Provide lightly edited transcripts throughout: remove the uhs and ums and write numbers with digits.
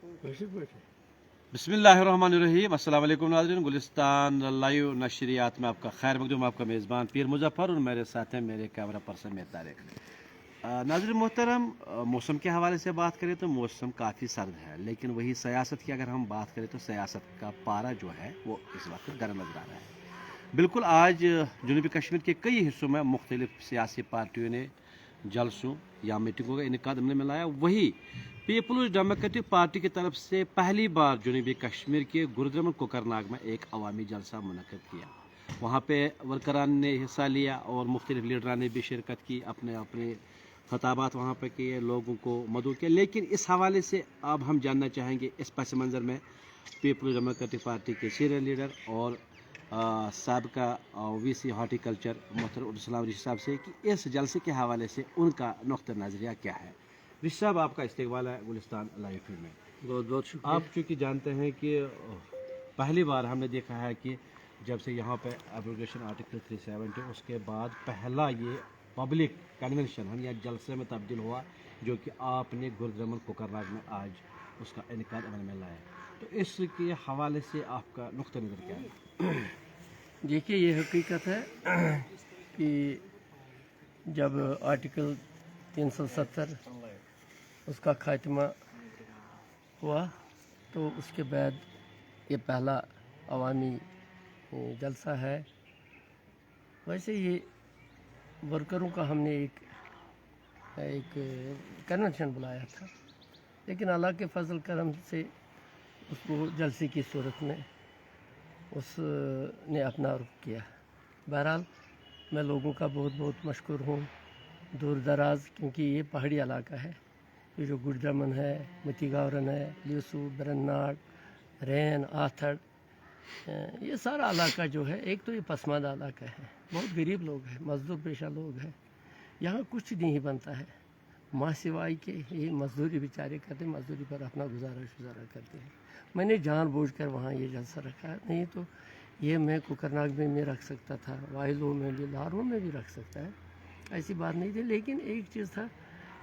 बिस्मिल्लाहिर्रहमानिर्रहीम। अस्सलाम वालेकुम नाज़रीन, गुलिस्तान लाइव नशरियात में आपका खैर मकदूम। आपका मेज़बान पीर मुज़फ़्फ़र और मेरे साथ हैं मेरे कैमरा पर्सन में तारिक। नाज़रीन मोहतरम, मौसम के हवाले से बात करें तो मौसम काफ़ी सर्द है, लेकिन वही सियासत की अगर हम बात करें तो सियासत का पारा जो है वो इस वक्त गर्म नज़र आ रहा है। बिल्कुल आज जनूबी कश्मीर के कई हिस्सों में मुख्तलिफ सियासी पार्टियों ने जलसों या मीटिंगों का इनेकाद में लाया। वही पीपल्स डेमोक्रेटिक पार्टी की तरफ से पहली बार जनूबी कश्मीर के गुरुग्राम कोकरनाग में एक अवामी जलसा मुनक़द किया। वहाँ पे वर्करान ने हिस्सा लिया और मुख्तलिफ लीडरान ने भी शिरकत की, अपने अपने खताबात वहाँ पे किए, लोगों को मदद किया। लेकिन इस हवाले से अब हम जानना चाहेंगे इस पस मंज़र में पीपल्स डेमोक्रेटिक पार्टी के सीनियर लीडर और साबका वीसी हॉर्टिकल्चर मोहतरम अब्दुल रिशी साहब से कि इस जलसे के हवाले से उनका नुक्ता नज़रिया क्या है। रिशी साहब, आपका इस्तकबाल है गुलिस्तान लाइव फीड में। बहुत बहुत शुक्रिया। आप चूँकि जानते हैं कि पहली बार हमने देखा है कि जब से यहाँ पे एब्रोगेशन आर्टिकल 370 उसके बाद पहला ये पब्लिक कन्वेंशन हम या जलसे में तब्दील हुआ, जो कि आपने गुरुग्राम कोकरनाग में आज उसका इनेकाद अमल में लाया। तो इसके हवाले से आपका नुक्ता नज़र क्या है? देखिए, ये हकीकत है कि जब आर्टिकल 370 उसका खात्मा हुआ तो उसके बाद ये पहला अवामी जलसा है। वैसे ये वर्करों का हमने एक कन्वेंशन बुलाया था, लेकिन अल्लाह के फजल करम से उसको जलसे की सूरत में उसने अपना रुख किया। बहरहाल मैं लोगों का बहुत बहुत मशकूर हूँ, दूर दराज, क्योंकि ये पहाड़ी इलाका है। ये जो गुड़दमन है, मतीगावरन है, लियोसू, बरनाड, रैन, आथड़, ये सारा इलाका जो है, एक तो ये पसमानदा इलाका है, बहुत गरीब लोग हैं, मजदूर पेशा लोग हैं। यहाँ कुछ नहीं बनता है, माँ सिवाय के ये मजदूरी बेचारे करते, मजदूरी पर अपना गुजारा करते हैं। मैंने जानबूझकर वहाँ ये जलसा रखा है, नहीं तो ये मैं कोकरनाग में रख सकता था, वाइलों में भी, लारों में भी रख सकता है, ऐसी बात नहीं थी। लेकिन एक चीज़ था,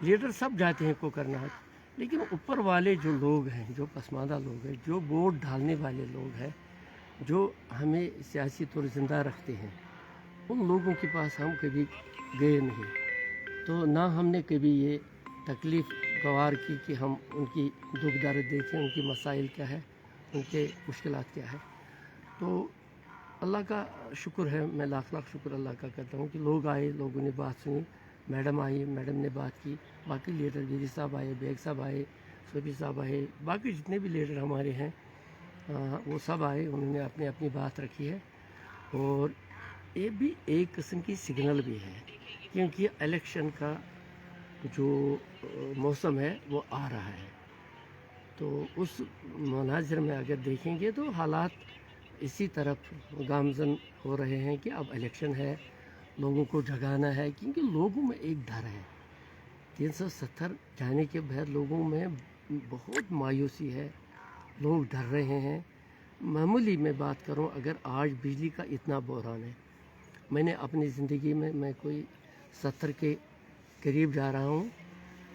लीडर सब जाते हैं कोकरनाग, लेकिन ऊपर वाले जो लोग हैं, जो पसमानदा लोग हैं, जो वोट डालने वाले लोग हैं, जो हमें सियासी तौर ज़िंदा रखते हैं, उन लोगों के पास हम कभी गए नहीं। तो ना हमने कभी ये तकलीफ़ गवार की कि हम उनकी दुख दर्द देखें, उनकी मसाइल क्या है, उनके मुश्किलात क्या है। तो अल्लाह का शुक्र है, मैं लाख लाख शुक्र अल्लाह का करता हूँ कि लोग आए, लोगों ने बात सुनी, मैडम आई, मैडम ने बात की, बाकी लीडर गिरी साहब आए, बेग साहब आए, सोफी साहब आए, बाकी जितने भी लीडर हमारे हैं वो सब आए, उन्होंने अपनी अपनी बात रखी है। और ये भी एक किस्म की सिग्नल भी है, क्योंकि इलेक्शन का जो मौसम है वो आ रहा है। तो उस मुनाज़र में अगर देखेंगे तो हालात इसी तरफ गामज़न हो रहे हैं कि अब इलेक्शन है, लोगों को जगाना है, क्योंकि लोगों में एक डर है। 370 जाने के बाद लोगों में बहुत मायूसी है, लोग डर रहे हैं। मामूली मैं बात करूं, अगर आज बिजली का इतना बहरान है, मैंने अपनी ज़िंदगी में, मैं कोई 70 के करीब जा रहा हूं,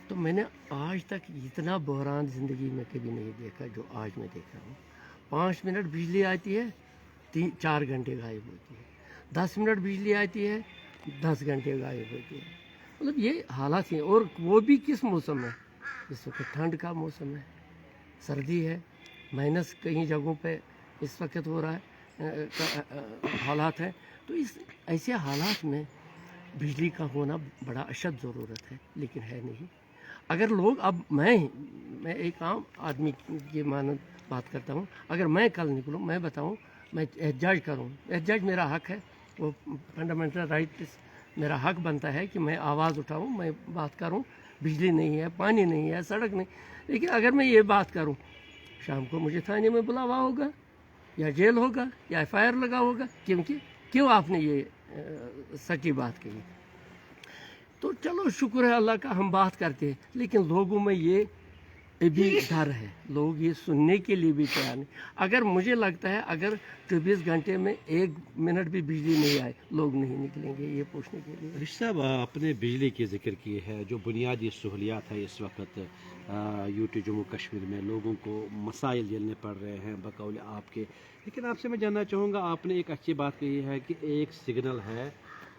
तो मैंने आज तक इतना बहरान ज़िंदगी में कभी नहीं देखा जो आज मैं देख रहा हूँ। 5 मिनट बिजली आती है, 3-4 घंटे गायब होती है, 10 मिनट बिजली आती है, 10 घंटे गायब होती है। मतलब ये हालात हैं। और वो भी किस मौसम में? इस वक्त ठंड का मौसम है, सर्दी है, माइनस कई जगहों पे इस वक्त हो रहा है, हालात है। तो इस ऐसे हालात में बिजली का होना बड़ा अशद ज़रूरत है, लेकिन है नहीं। अगर लोग, अब मैं एक आम आदमी की मानद बात करता हूँ, अगर मैं कल निकलूँ, मैं बताऊँ, मैं एहतजाज करूँ, एहतजाज मेरा हक है, वो फंडामेंटल राइट, मेरा हक बनता है कि मैं आवाज़ उठाऊँ, मैं बात करूँ। बिजली नहीं है, पानी नहीं है, सड़क नहीं, लेकिन अगर मैं ये बात करूँ, शाम को मुझे थाने में बुलावा होगा, या जेल होगा, या FIR लगा होगा, क्यों आपने ये सच्ची बात कही। तो चलो शुक्र है अल्लाह का, हम बात करते हैं, लेकिन लोगों में ये भी डर है, लोग ये सुनने के लिए भी तैयार नहीं। अगर मुझे लगता है अगर 24 घंटे में 1 मिनट भी बिजली नहीं आए, लोग नहीं निकलेंगे ये पूछने के लिए। रिशी साहब, आपने बिजली की जिक्र की है, जो बुनियादी सहूलियात है इस वक्त यूटी जम्मू कश्मीर में लोगों को मसाइल झेलने पड़ रहे हैं बकौल आपके। लेकिन आपसे मैं जानना चाहूँगा, आपने एक अच्छी बात कही है कि एक सिग्नल है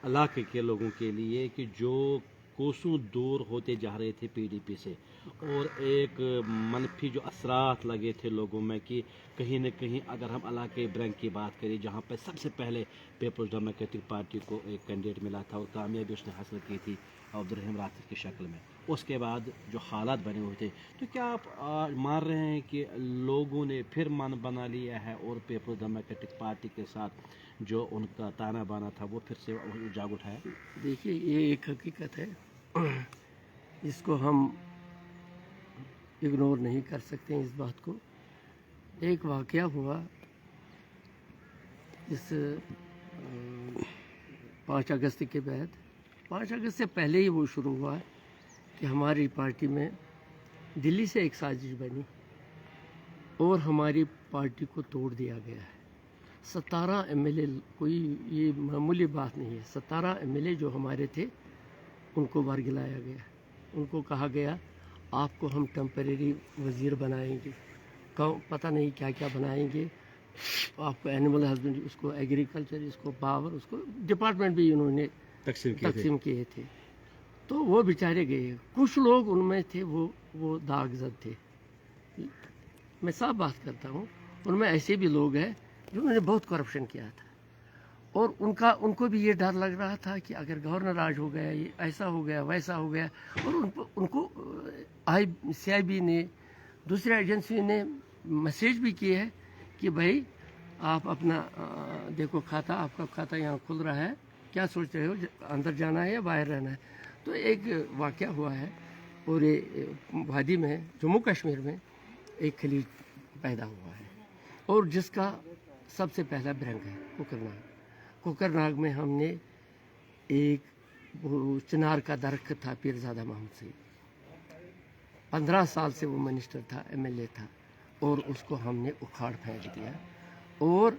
इलाके के लोगों के लिए कि जो कोसों दूर होते जा रहे थे पीडीपी से, और एक मनफी जो असरात लगे थे लोगों में कि कहीं न कहीं अगर हम इलाके ब्रैंक की बात करें जहाँ पर सबसे पहले पीपल्स डेमोक्रेटिक पार्टी को एक कैंडिडेट मिला था और कामयाबी उसने हासिल की थी अब्दुल राशिद की शक्ल में, उसके बाद जो हालात बने हुए थे, तो क्या आप मान रहे हैं कि लोगों ने फिर मन बना लिया है और पीपल्स डेमोक्रेटिक पार्टी के साथ जो उनका ताना बाना था वो फिर से जाग उठा है? देखिए, ये एक हकीकत है, इसको हम इग्नोर नहीं कर सकते हैं इस बात को। एक वाक़या हुआ इस 5 अगस्त के बाद, 5 अगस्त से पहले ही वो शुरू हुआ कि हमारी पार्टी में दिल्ली से एक साजिश बनी और हमारी पार्टी को तोड़ दिया गया है। 17 एमएलए, कोई ये मामूली बात नहीं है, 17 एमएलए जो हमारे थे उनको वर्गलाया गया। उनको कहा गया आपको हम टेम्परेरी वज़ीर बनाएंगे, पता नहीं क्या क्या बनाएंगे, आपको एनिमल हस्बेंड्री, उसको एग्रीकल्चर, इसको पावर, उसको डिपार्टमेंट भी उन्होंने तकसीम किए थे। तो वो बेचारे गए, कुछ लोग उनमें थे वो दागजद थे। मैं साफ बात करता हूँ, उनमें ऐसे भी लोग हैं जिन्होंने बहुत करप्शन किया था और उनको भी ये डर लग रहा था कि अगर गवर्नर आज हो गया, ये ऐसा हो गया, वैसा हो गया। और उनको CIB ने, दूसरी एजेंसी ने मैसेज भी किए है कि भाई आप अपना देखो, खाता, आपका खाता यहाँ खुल रहा है, क्या सोच रहे हो, अंदर जाना है या बाहर रहना है। तो एक वाक़या हुआ है और ये वादी में, जम्मू कश्मीर में एक खलीज पैदा हुआ है और जिसका सबसे पहला ब्रैंक है कुकरनाग। कुकरनाग में हमने एक चिनार का दरख्त था पीरजादा मोहम्मद से, 15 साल से वो मिनिस्टर था, MLA था, और उसको हमने उखाड़ फेंक दिया और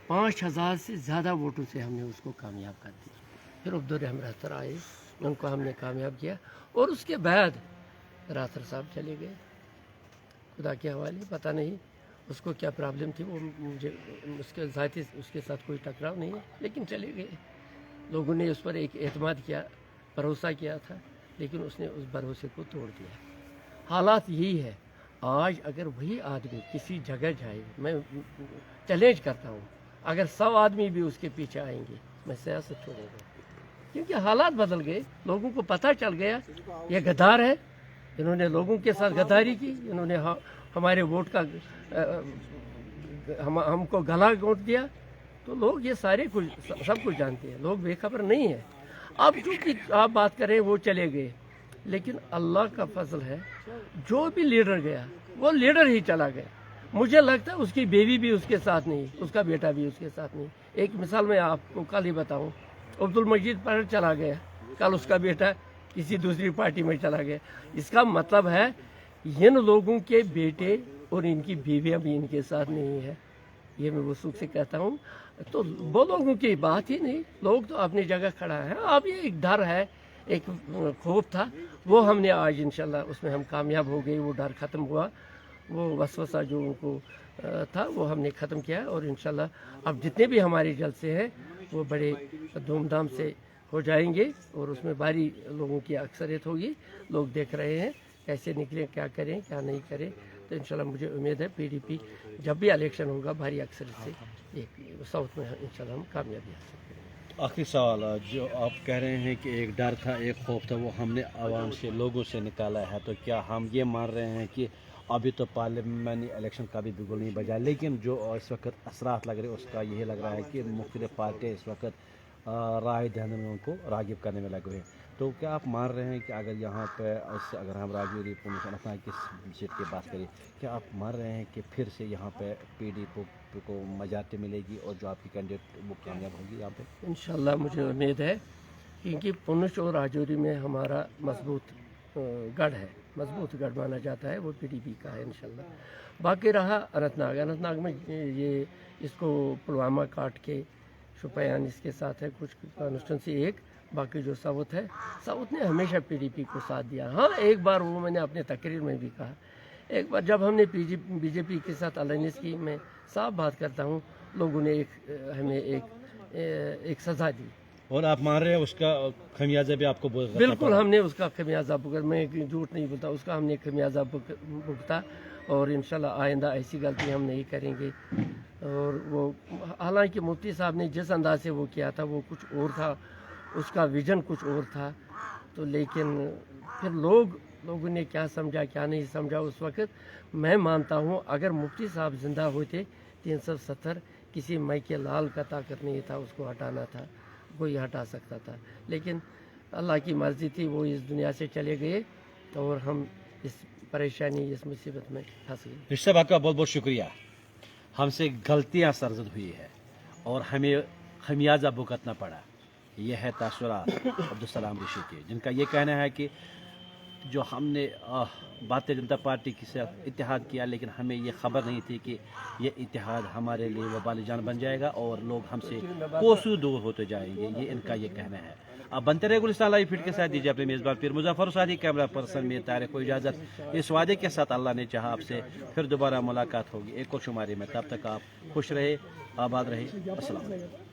5000 से ज़्यादा वोटों से हमने उसको कामयाब कर दिया। फिर अब्दुल राथर आए, उनको हमने कामयाब किया और उसके बाद राथर साहब चले गए खुदा के हवाले। पता नहीं उसको क्या प्रॉब्लम थी, वो मुझे उसके साथ कोई टकराव नहीं है, लेकिन चले गए। लोगों ने उस पर एक एतमाद किया, भरोसा किया था, लेकिन उसने उस भरोसे को तोड़ दिया। हालात यही है। आज अगर वही आदमी किसी जगह जाए, मैं चैलेंज करता हूँ, अगर 100 आदमी भी उसके पीछे आएंगे, मैं सियासत छोड़ूंगा, क्योंकि हालात बदल गए। लोगों को पता चल गया ये गद्दार है, इन्होंने लोगों के साथ गद्दारी की, इन्होंने हमारे वोट का हमको गला घोंट दिया। तो लोग ये सारे सब कुछ जानते हैं, लोग बेखबर नहीं है। अब चूँकि आप बात करें वो चले गए, लेकिन अल्लाह का फजल है, जो भी लीडर गया वो लीडर ही चला गया। मुझे लगता है उसकी बेबी भी उसके साथ नहीं, उसका बेटा भी उसके साथ नहीं। एक मिसाल मैं आपको कल ही बताऊं, अब्दुल मजीद पर चला गया, कल उसका बेटा किसी दूसरी पार्टी में चला गया। इसका मतलब है इन लोगों के बेटे और इनकी बीवियां भी इनके साथ नहीं है। ये मैं वसूख से कहता हूँ। तो वो लोगों की बात ही नहीं, लोग तो अपनी जगह खड़ा है। अब ये एक डर है, एक खौफ था, वो हमने आज इंशाल्लाह उसमें हम कामयाब हो गए। वो डर ख़त्म हुआ, वो वसवसा जो उनको था वो हमने ख़त्म किया और इंशाल्लाह अब जितने भी हमारे जलसे हैं वो बड़े धूमधाम से हो जाएंगे और उसमें भारी लोगों की अक्सरियत होगी। लोग देख रहे हैं कैसे निकले, क्या करें क्या नहीं करें। तो इंशाल्लाह मुझे उम्मीद है PDP जब भी इलेक्शन होगा भारी अक्सरियत से एक साउथ में इंशाल्लाह हम कामयाबी हासिल करेंगे। आखिरी सवाल, जो आप कह रहे हैं कि एक डर था, एक खौफ था, वो हमने आवाम से, लोगों से निकाला है, तो क्या हम ये मान रहे हैं कि अभी तो पार्लियामेंट्री इलेक्शन का भी बिगुल नहीं बजा, लेकिन जो इस वक्त असरात लग रहे हैं उसका यही लग रहा है कि मुख्तलिफ पार्टियाँ इस वक्त राय दहन में उनको रागिब करने में लगे हुए हैं। तो क्या आप मान रहे हैं कि अगर यहाँ पे अगर हम राजौरी अनंतनाग की सीट की बात करें, क्या आप मान रहे हैं कि फिर से यहाँ पे PDP को मजाते मिलेगी और जो आपकी कैंडिडेट वो कामयाब होगी यहाँ पे? इंशाल्लाह मुझे उम्मीद है, क्योंकि पुंछ और राजौरी में हमारा मजबूत गढ़ है, मजबूत गढ़ माना जाता है, वो PDP का है इंशाल्लाह। बाकी रहा अनंतनाग में ये इसको पुलवामा काट के शुपयान इसके साथ है, कुछ कॉन्स्टिट्यूंसी एक बाकी जो साउथ ने हमेशा पीडीपी को साथ दिया। हाँ, एक बार वो मैंने अपने तकरीर में भी कहा, एक बार जब हमने बीजेपी के साथ अलायंस की, मैं साफ बात करता हूँ, लोगों ने हमें एक सज़ा दी और आप मान रहे हैं उसका खमियाजा भी आपको बिल्कुल हमने उसका खमियाजा भुगता, मैं झूठ नहीं बोलता, उसका हमने खमियाजा भुगता और इंशाल्लाह आइंदा ऐसी गलती हम नहीं करेंगे। और वो हालांकि मुफ्ती साहब ने जिस अंदाज से वो किया था वो कुछ और था, उसका विजन कुछ और था, तो लेकिन फिर लोगों ने क्या समझा क्या नहीं समझा उस वक्त, मैं मानता हूँ अगर मुफ्ती साहब जिंदा होते 370 किसी माई के लाल का ताकत नहीं था, उसको हटाना था, कोई हटा सकता था, लेकिन अल्लाह की मर्ज़ी थी, वो इस दुनिया से चले गए और हम इस परेशानी इस मुसीबत में फंस गए। रिश्ता भाई का बहुत बहुत शुक्रिया। हमसे गलतियां सरजद हुई है और हमें खमियाजा भुगतना पड़ा। यह है तासुरात अब्दुलसलाम ऋषि के, जिनका ये कहना है कि जो हमने भारतीय जनता पार्टी के साथ इत्तेहाद किया, लेकिन हमें ये खबर नहीं थी कि ये इत्तेहाद हमारे लिए वबाल जान बन जाएगा और लोग हमसे कोसों दूर होते जाएंगे। ये इनका ये कहना है। अब बनते रहे गुलिस्तान लाइव फीड के साथ, दीजिए अपने मेज़बान पीर मुजफ्फर सादी, कैमरा पर्सन में तारिक को इजाज़त। इस वादे के साथ अल्लाह ने चाहा आपसे फिर दोबारा मुलाकात होगी एक और शुमारी में। तब तक आप खुश रहे, आबाद रहे। अस्सलाम वालेकुम।